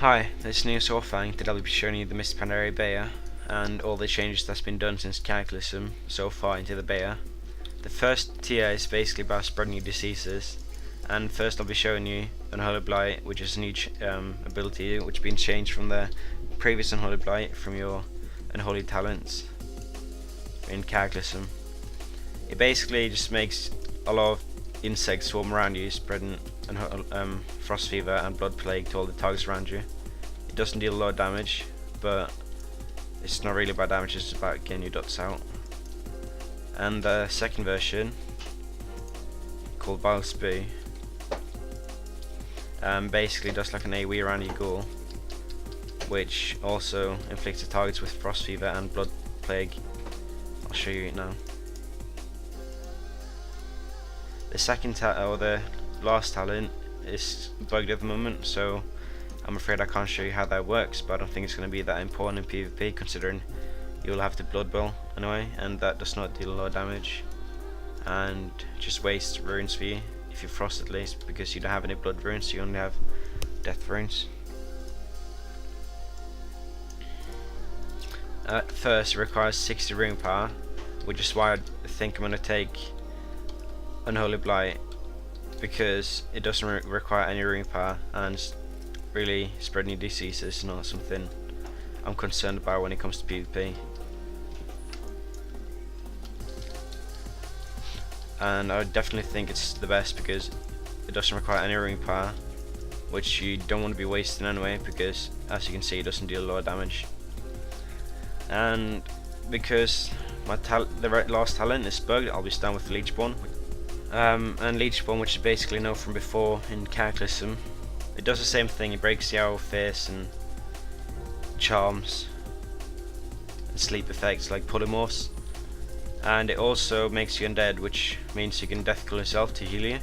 Hi, this is NeoSaurfang. Today I'll be showing you the Mist of Pandaria beta and all the changes that's been done since Cataclysm so far into the beta. The first tier is basically about spreading your diseases, and first I'll be showing you Unholy Blight, which is a new ability which has been changed from the previous Unholy Blight from your Unholy talents in Cataclysm. It basically just makes a lot of insects swarm around you, spreading frost fever and blood plague to all the targets around you. It doesn't deal a lot of damage, but it's not really about damage, it's about getting your dots out. And the second version, called Vile Spew, basically does like an AoE around your ghoul, which also inflicts the targets with frost fever and blood plague. I'll show you it now. The second the last talent is bugged at the moment, so I'm afraid I can't show you how that works, but I don't think it's going to be that important in PvP, considering you'll have to blood bowl anyway, and that does not deal a lot of damage and just wastes runes for you if you're frost, at least, because you don't have any blood runes, so you only have death runes. At first it requires 60 rune power, which is why I think I'm going to take Unholy Blight, because it doesn't require any rune power, and really spreading disease is not something I'm concerned about when it comes to PvP. And I definitely think it's the best because it doesn't require any rune power, which you don't want to be wasting anyway, because as you can see it doesn't deal a lot of damage. And because my last talent is bugged, I'll be starting with Leechborn. And Leechborn, which is basically known from before in Cataclysm, it does the same thing. It breaks the Owl Fierce and charms and sleep effects like polymorphs, and it also makes you undead, which means you can death kill yourself to heal you,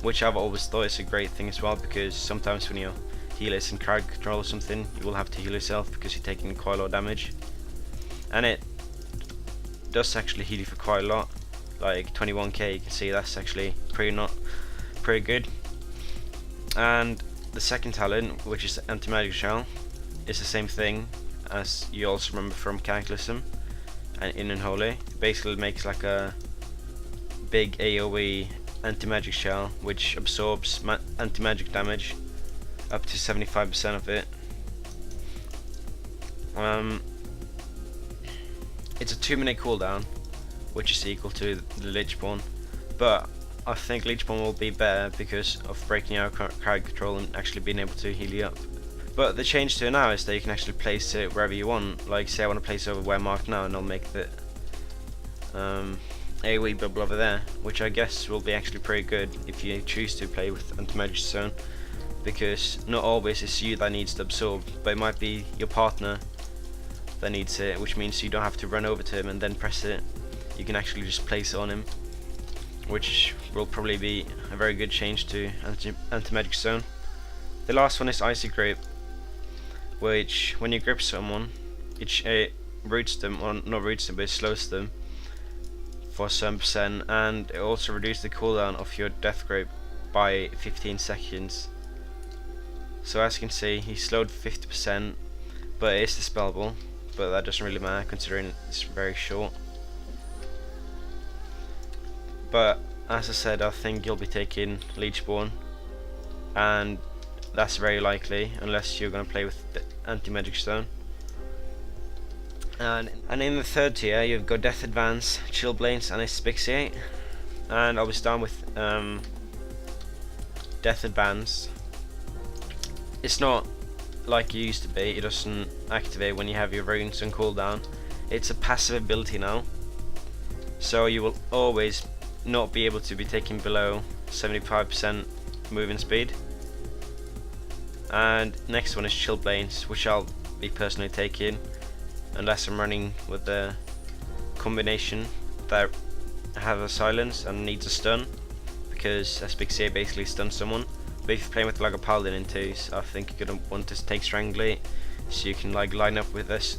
which I've always thought is a great thing as well, because sometimes when your healer is in crowd control or something, you will have to heal yourself because you're taking quite a lot of damage, and it does actually heal you for quite a lot, like 21k. You can see that's actually pretty good. And the second talent, which is Anti-Magic Shell, is the same thing as you also remember from Cataclysm and in Unholy. It basically makes like a big AoE anti-magic shell which absorbs anti-magic damage up to 75% of it. It's a 2-minute cooldown, which is equal to the Leechborn, but I think Leechborn will be better because of breaking out crowd control and actually being able to heal you up. But the change to it now is that you can actually place it wherever you want. Like say I want to place it over where marked now, and I'll make the AoE bubble over there, which I guess will be actually pretty good if you choose to play with Anti-Magic Zone, because not always it's you that needs to absorb, but it might be your partner that needs it, which means you don't have to run over to him and then press it. You can actually just place it on him, which will probably be a very good change to Anti-Magic Zone. The last one is Icy Grip, which when you grip someone, it roots them, or not roots them, but it slows them for some percent, and it also reduces the cooldown of your death grip by 15 seconds. So as you can see, he's slowed 50%, but it is dispellable, but that doesn't really matter considering it's very short. But as I said, I think you'll be taking Leechborn, and that's very likely unless you're going to play with the Anti-Magic Stone. And in the third tier you've got Death Advance, Chillblains and Asphyxiate, and I'll be starting with Death Advance. It's not like it used to be, it doesn't activate when you have your runes on cooldown. It's a passive ability now, so you will always not be able to be taking below 75% movement speed. And next one is Chillblains, which I'll be personally taking unless I'm running with the combination that have a silence and needs a stun, because Asphyxiate basically stuns someone. But if you're playing with like a Paladin in twos, I think you're gonna want to take Strangulate, so you can like line up with this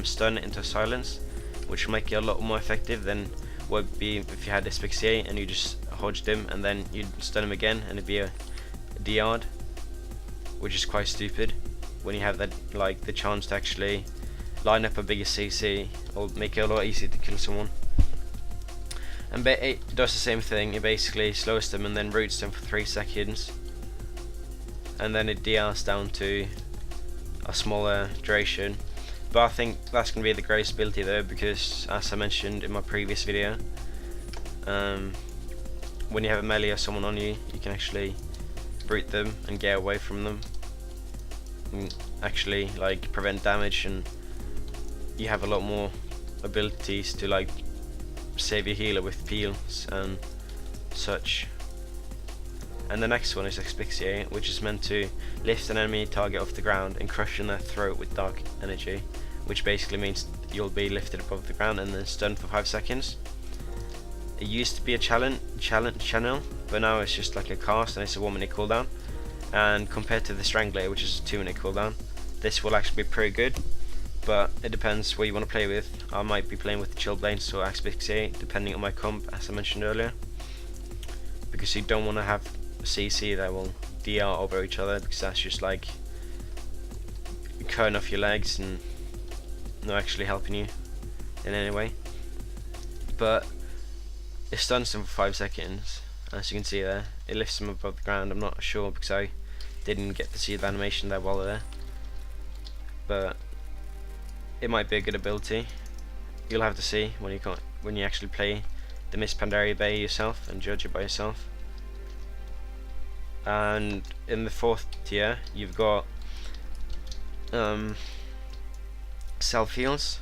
stun into silence, which will make it a lot more effective than would be if you had Asphyxiate and you just hodged him and then you'd stun him again and it'd be a D-Yard, which is quite stupid. when you have that, like, the chance to actually line up a bigger CC or make it a lot easier to kill someone. And it does the same thing. It basically slows them and then roots them for 3 seconds, and then it DRs down to a smaller duration. But I think that's going to be the greatest ability though, because as I mentioned in my previous video, when you have a melee or someone on you, you can actually root them and get away from them and actually like prevent damage, and you have a lot more abilities to like save your healer with peels and such. And the next one is Asphyxiate, which is meant to lift an enemy target off the ground and crush in their throat with dark energy, which basically means you'll be lifted above the ground and then stunned for 5 seconds. It used to be a channel, but now it's just like a cast and it's a 1 minute cooldown. And compared to the Strangler, which is a 2 minute cooldown, this will actually be pretty good. But it depends what you want to play with. I might be playing with the Chill Blades or Asphyxiate, depending on my comp, as I mentioned earlier, because you don't want to have a CC that will DR over each other, because that's just like cutting off your legs and not actually helping you in any way. But it stuns them for 5 seconds, as you can see there. It lifts them above the ground. I'm not sure because I didn't get to see the animation that well there, but it might be a good ability. You'll have to see when you actually play the Mist of Pandaria Bay yourself and judge it by yourself. And in the 4th tier, you've got Self Heals,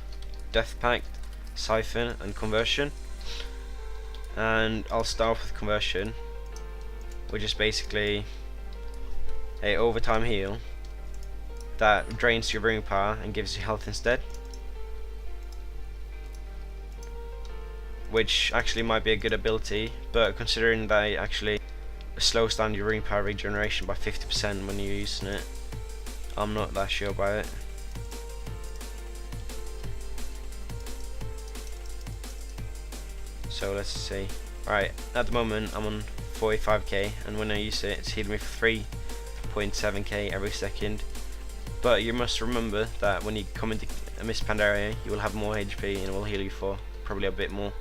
Death Pact, Siphon, and Conversion. And I'll start with Conversion, which is basically a overtime heal that drains your rune power and gives you health instead, which actually might be a good ability, but considering that it actually slows down your rune power regeneration by 50% when you're using it, I'm not that sure about it. So let's see. Alright, at the moment I'm on 45k, and when I use it, it's healing me for 3.7k every second. But you must remember that when you come into a Mist of Pandaria, you will have more HP and it will heal you for probably a bit more.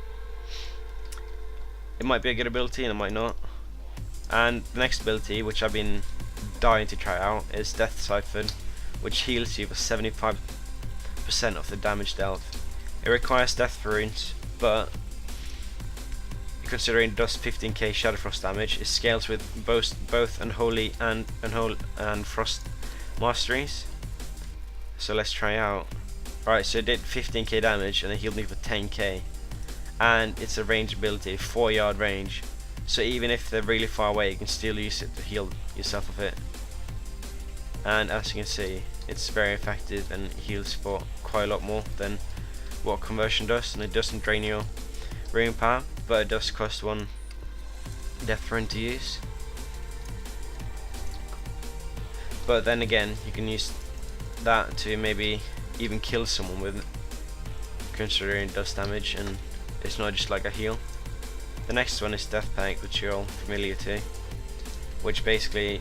It might be a good ability and it might not. And the next ability, which I've been dying to try out, is Death Siphon, which heals you for 75% of the damage dealt. It requires death runes, but considering it does 15k Shadow Frost damage, it scales with both Unholy and Frost masteries. So let's try out. Alright, so it did 15k damage and it healed me for 10k, and it's a range ability, 4-yard range. So even if they're really far away, you can still use it to heal yourself with it. And as you can see, it's very effective and heals for quite a lot more than what Conversion does, and it doesn't drain your rune power, but it does cost 1 death rune to use. But then again, you can use that to maybe even kill someone with, considering it does damage and it's not just like a heal. The next one is Death Pact, which you're all familiar to, which basically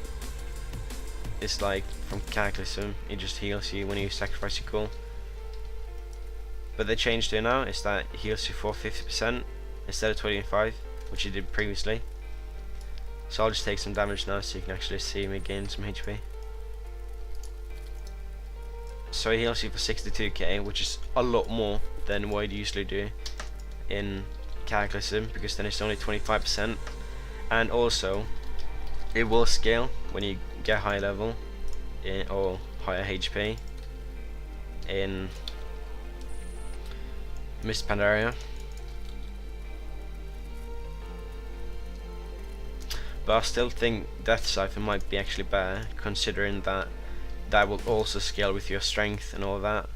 is like from Cataclysm. It just heals you when you sacrifice your cool. But the change to it now is that it heals you for 50% instead of 25, which it did previously. So I'll just take some damage now so you can actually see me gain some HP. So it heals you for 62k, which is a lot more than what it usually do in Cataclysm, because then it's only 25%. And also it will scale when you get high level or higher HP in Mist of Pandaria. But I still think Death Siphon might be actually better, considering that that will also scale with your strength and all that.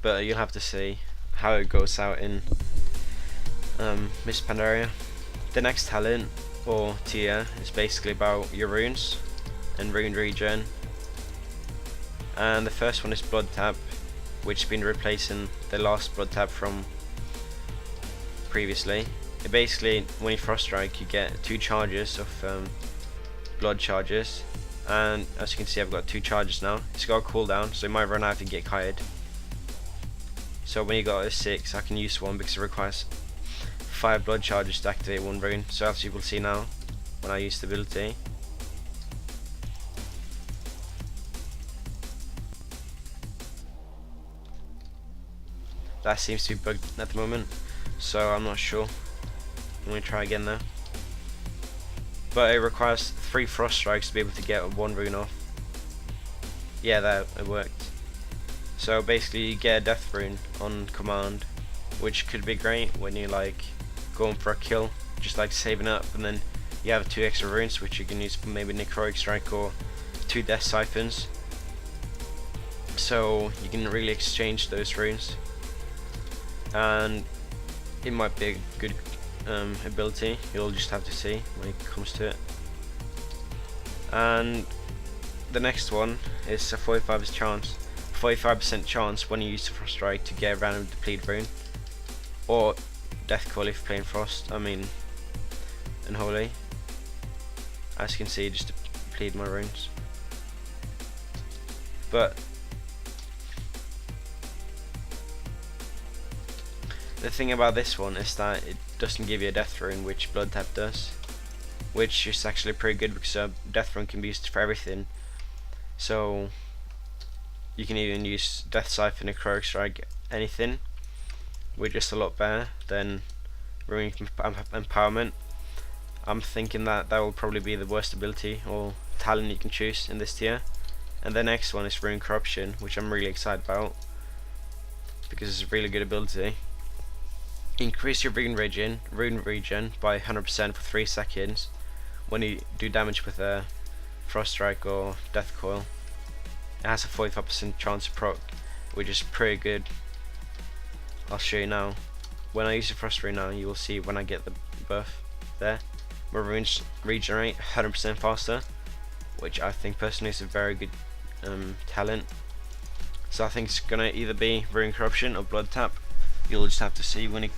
But you'll have to see how it goes out in Mist of Pandaria. The next talent or tier is basically about your runes and rune regen. And the first one is Blood Tab, which has been replacing the last Blood Tab from previously. It basically, when you Frost Strike, you get 2 charges of blood charges, And as you can see, I've got 2 charges now. It's got a cooldown, so it might run out and get Cahb. So when you got a 6, I can use one because it requires 5 blood charges to activate 1 rune. So as you will see now, when I use the ability, that seems to be bugged at the moment, so I'm not sure. I'm going to try again though. But it requires 3 frost strikes to be able to get 1 rune off. Yeah, that it worked. So basically you get a death rune on command, which could be great when you like going for a kill, just like saving up, and then you have 2 extra runes which you can use for maybe necrotic strike or 2 death siphons. So you can really exchange those runes, and it might be a good ability. You'll just have to see when it comes to it. And the next one is a 45% chance when you use the frost strike to get a random deplete rune, or death coil if playing frost. I mean Unholy. As you can see, just deplete my runes. But the thing about this one is that it doesn't give you a death rune, which blood tap does, which is actually pretty good because a death rune can be used for everything. So you can even use death siphon, necrotic strike, anything, which is a lot better than rune empowerment. I'm thinking that will probably be the worst ability or talent you can choose in this tier. And the next one is rune corruption, which I'm really excited about because it's a really good ability. Increase your rune regen by 100% for 3 seconds when you do damage with a frost strike or death coil. It has a 45% chance to proc, which is pretty good. I'll show you now. When I use the frost rune now, you will see when I get the buff there, my runes regenerate 100% faster, which I think personally is a very good talent. So I think it's gonna either be rune corruption or blood tap. You'll just have to see when it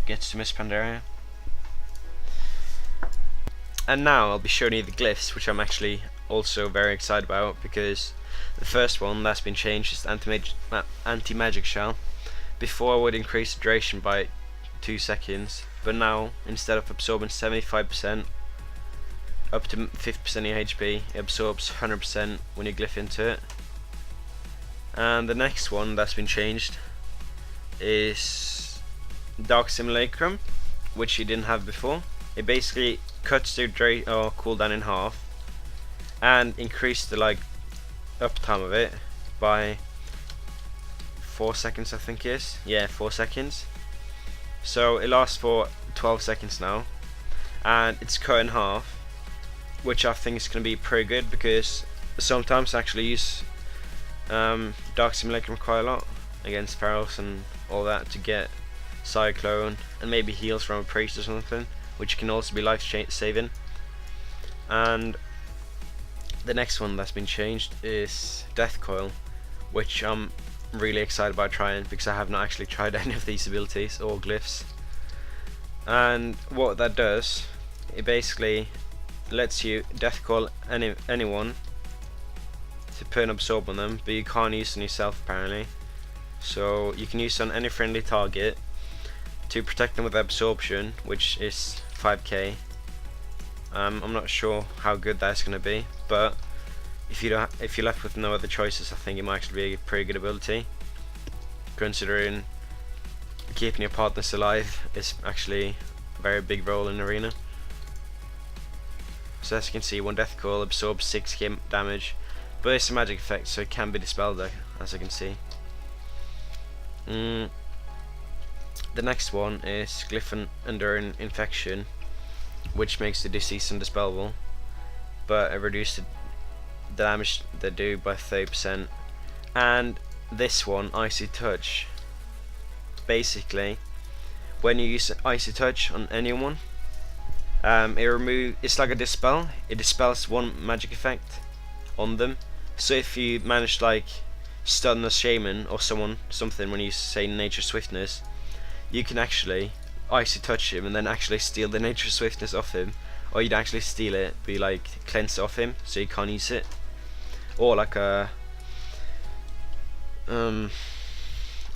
gets to Mist of Pandaria. And now I'll be showing you the glyphs, which I'm actually also very excited about, because the first one that's been changed is anti-magic shell. Before I would increase the duration by 2 seconds, but now instead of absorbing 75% up to 50% of your HP, it absorbs 100% when you glyph into it. And the next one that's been changed is Dark Simulacrum, which you didn't have before. It basically cuts the cooldown in half and increased the uptime of it by 4 seconds, I think it is. Yeah, 4 seconds. So it lasts for 12 seconds now, and it's cut in half, which I think is going to be pretty good because sometimes I actually use Dark Simulacrum quite a lot against Ferals and all that to get Cyclone and maybe heals from a priest or something, which can also be life saving. And the next one that's been changed is Death Coil, which I'm really excited about trying because I have not actually tried any of these abilities or glyphs. And what that does, it basically lets you Death Coil anyone to put an absorb on them, but you can't use it on yourself apparently. So you can use it on any friendly target to protect them with absorption, which is 5k. I'm not sure how good that's going to be, but if you're left with no other choices, I think it might actually be a pretty good ability, considering keeping your partners alive is actually a very big role in Arena. So as you can see, one Death Coil absorbs 6k damage, but it's a magic effect, so it can be dispelled, as you can see. The next one is Glyph under an infection, which makes the disease undispellable, but it reduces the damage they do by 30%. And this one, Icy Touch, basically when you use Icy Touch on anyone, it's like a dispel. It dispels one magic effect on them. So if you manage stun a shaman or something when you say nature swiftness, you can actually Icy Touch him and then actually steal the nature swiftness off him or you'd actually steal it, but you like cleanse it off him so you can't use it, or like a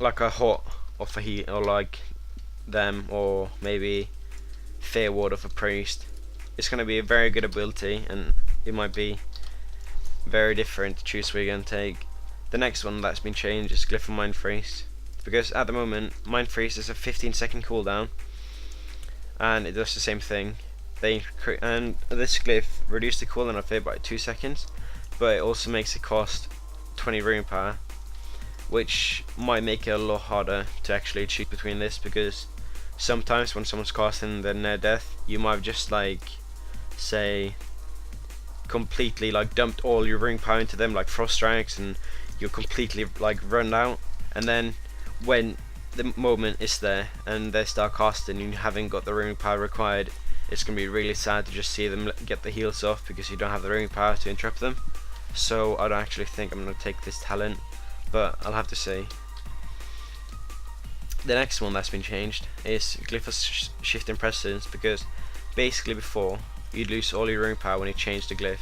hot off a heat, or like them, or maybe Fair Ward of a priest. It's going to be a very good ability, and it might be very different to choose what you're going to take. The next one that's been changed is Glyph of Mind Freeze, because at the moment Mind Freeze is a 15-second cooldown, and it does the same thing. And this glyph reduced the cooldown of it by 2 seconds, but it also makes it cost 20 rune power, which might make it a lot harder to actually choose between this, because sometimes when someone's casting their near death, you might have just like, say, completely like dumped all your rune power into them, like frost strikes, and you're completely like run out, and then when the moment is there and they start casting and you haven't got the rune power required, it's going to be really sad to just see them get the heals off because you don't have the rune power to interrupt them. So I don't actually think I'm going to take this talent, but I'll have to see. The next one that's been changed is Glyph of Shifting Precedence, because basically before you'd lose all your rune power when you changed the glyph,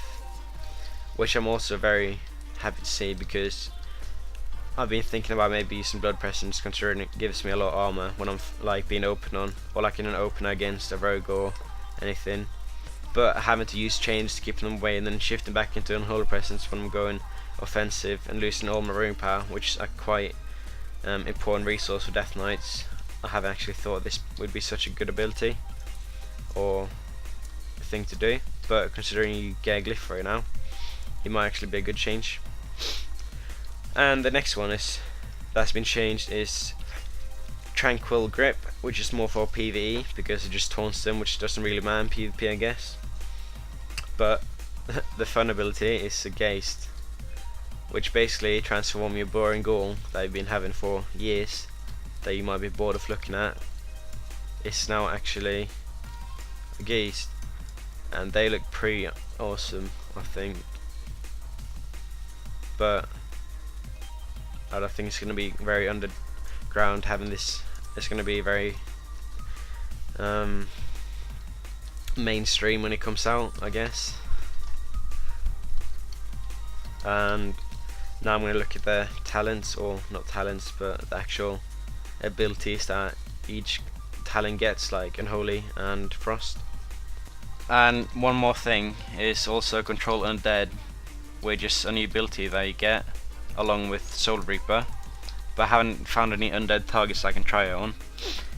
which I'm also very happy to see, because I've been thinking about maybe using Blood Presence, considering it gives me a lot of armor when I'm like being open on, or like in an opener against a rogue or anything, but having to use chains to keep them away and then shifting back into Unholy Presence when I'm going offensive and losing all my rune power, which is a quite important resource for Death Knights. I haven't actually thought this would be such a good ability or thing to do, but considering you get a glyph right now, it might actually be a good change. And the next one that's been changed is Tranquil Grip, which is more for PvE because it just taunts them, which doesn't really matter in PvP, I guess. But the fun ability is a Geist, which basically transforms your boring ghoul that you've been having for years, that you might be bored of looking at. It's now actually a Geist, and they look pretty awesome, I think. But I don't think it's going to be very underground having this. It's going to be very mainstream when it comes out, I guess. And now I'm going to look at the talents, or not talents, but the actual abilities that each talent gets, like Unholy and Frost. And one more thing is also Control Undead, which is a new ability that you get along with Soul Reaper, but I haven't found any undead targets I can try it on.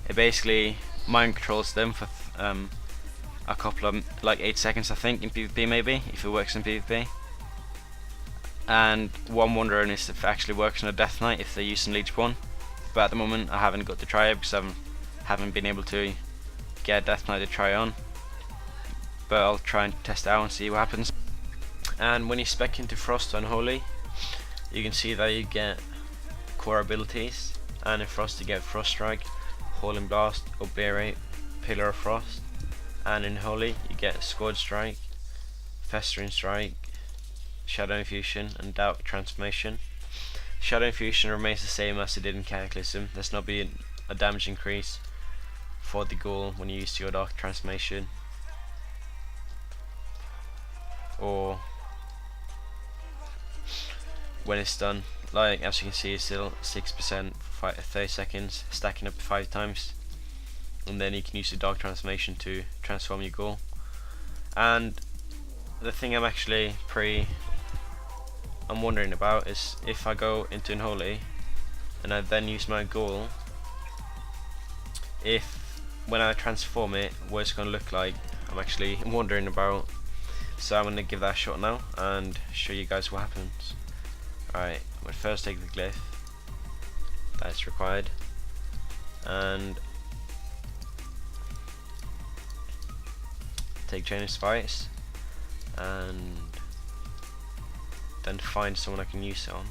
It basically mind controls them for a couple of, like 8 seconds I think, in PvP maybe, if it works in PvP. And what I'm wondering is if it actually works on a Death Knight if they're using Leech 1, but at the moment I haven't got to try it because I haven't been able to get a Death Knight to try on, but I'll try and test it out and see what happens. And when you spec into Frost or Unholy, you can see that you get core abilities, and in Frost you get Frost Strike, Howling Blast, Obliterate, Pillar of Frost, and in Holy you get Scourge Strike, Festering Strike, Shadow Infusion, and Dark Transformation. Shadow Infusion remains the same as it did in Cataclysm. There's not be a damage increase for the ghoul when you use your Dark Transformation, or when it's done. Like, as you can see, it's still 6% for 30 seconds, stacking up 5 times, and then you can use the Dark Transformation to transform your ghoul. And the thing I'm wondering about is if I go into Unholy and I then use my ghoul, if when I transform it, what it's going to look like, I'm actually wondering about. So I'm going to give that a shot now and show you guys what happens. Alright, I'm going to first take the glyph that's required, and take Chain of Spice, and then find someone I can use it on.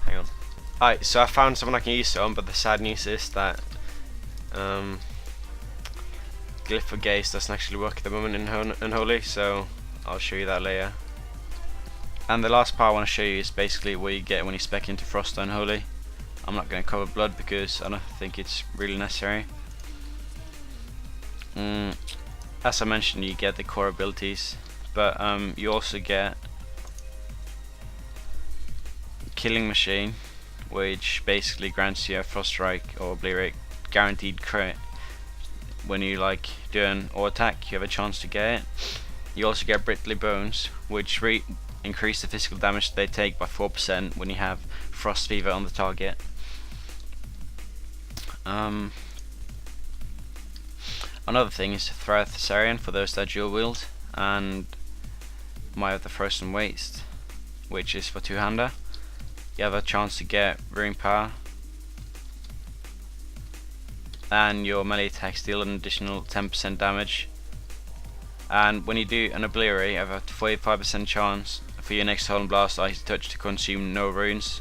Hang on. Alright, so I found someone I can use it on, but the sad news is that Glyph for Gaze doesn't actually work at the moment in Unholy, so I'll show you that later. And the last part I want to show you is basically what you get when you spec into Frost or Unholy. I'm not going to cover blood because I don't think it's really necessary. as I mentioned, you get the core abilities, but you also get Killing Machine, which basically grants you a Frost Strike or Obliterate guaranteed crit. When you like do an auto attack, you have a chance to get it. You also get Brittly Bones, which increase the physical damage they take by 4% when you have Frost Fever on the target. Another thing is Threat Thessarian for those that dual wield, and might have the Frozen Waste, which is for two-hander. You have a chance to get Rune Power, and your melee attacks deal an additional 10% damage. And when you do an Obliterate, you have a 45% chance for your next Howling Blast Icy Touch to consume no runes,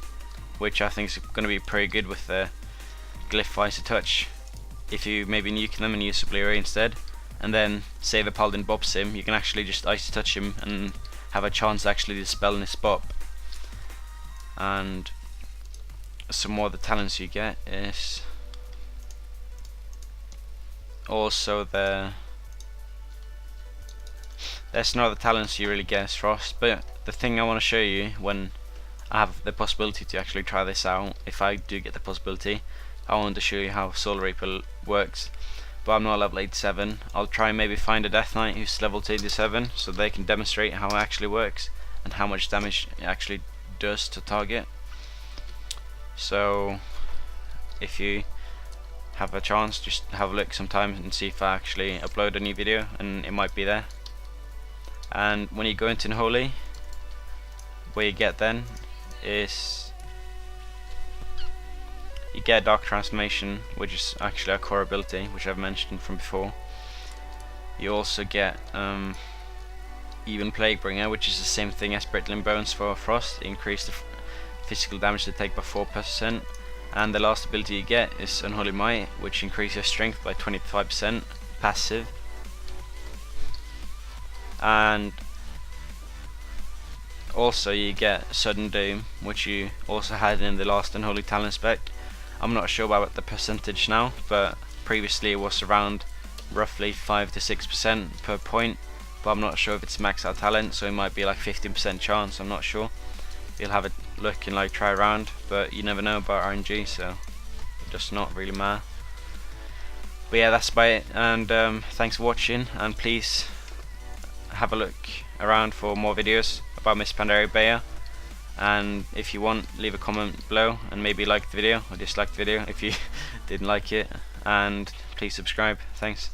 which I think is going to be pretty good with the Glyph Icy Touch. If you maybe nuke them and use Obliterate instead, and then say the Paladin bops him, you can actually just Icy Touch him and have a chance to actually dispel his bop. And some more of the talents you get is also there's no other talents you really get as Frost, but the thing I want to show you when I have the possibility to actually try this out, if I do get the possibility, I want to show you how Soul Reaper works. But I'm not level 87. I'll try and maybe find a Death Knight who's level 87 so they can demonstrate how it actually works and how much damage it actually does to target. So if you have a chance, just have a look sometime and see if I actually upload a new video, and it might be there. And when you go into Unholy, what you get then is you get Dark Transformation, which is actually a core ability, which I've mentioned from before. You also get even Plaguebringer, which is the same thing as Brittling Bones for Frost, increase the physical damage they take by 4%. And the last ability you get is Unholy Might, which increases your strength by 25% passive. And also you get Sudden Doom, which you also had in the last Unholy talent spec. I'm not sure about the percentage now, but previously it was around roughly 5 to 6% per point, but I'm not sure if it's max out talent, so it might be like 15% chance, I'm not sure. You'll have a look and like try around, but you never know about RNG, so it does not really matter. But yeah, that's about it, and thanks for watching, and please have a look around for more videos about Mist of Pandaria beta, and if you want, leave a comment below and maybe like the video or dislike the video if you didn't like it, and please subscribe. Thanks.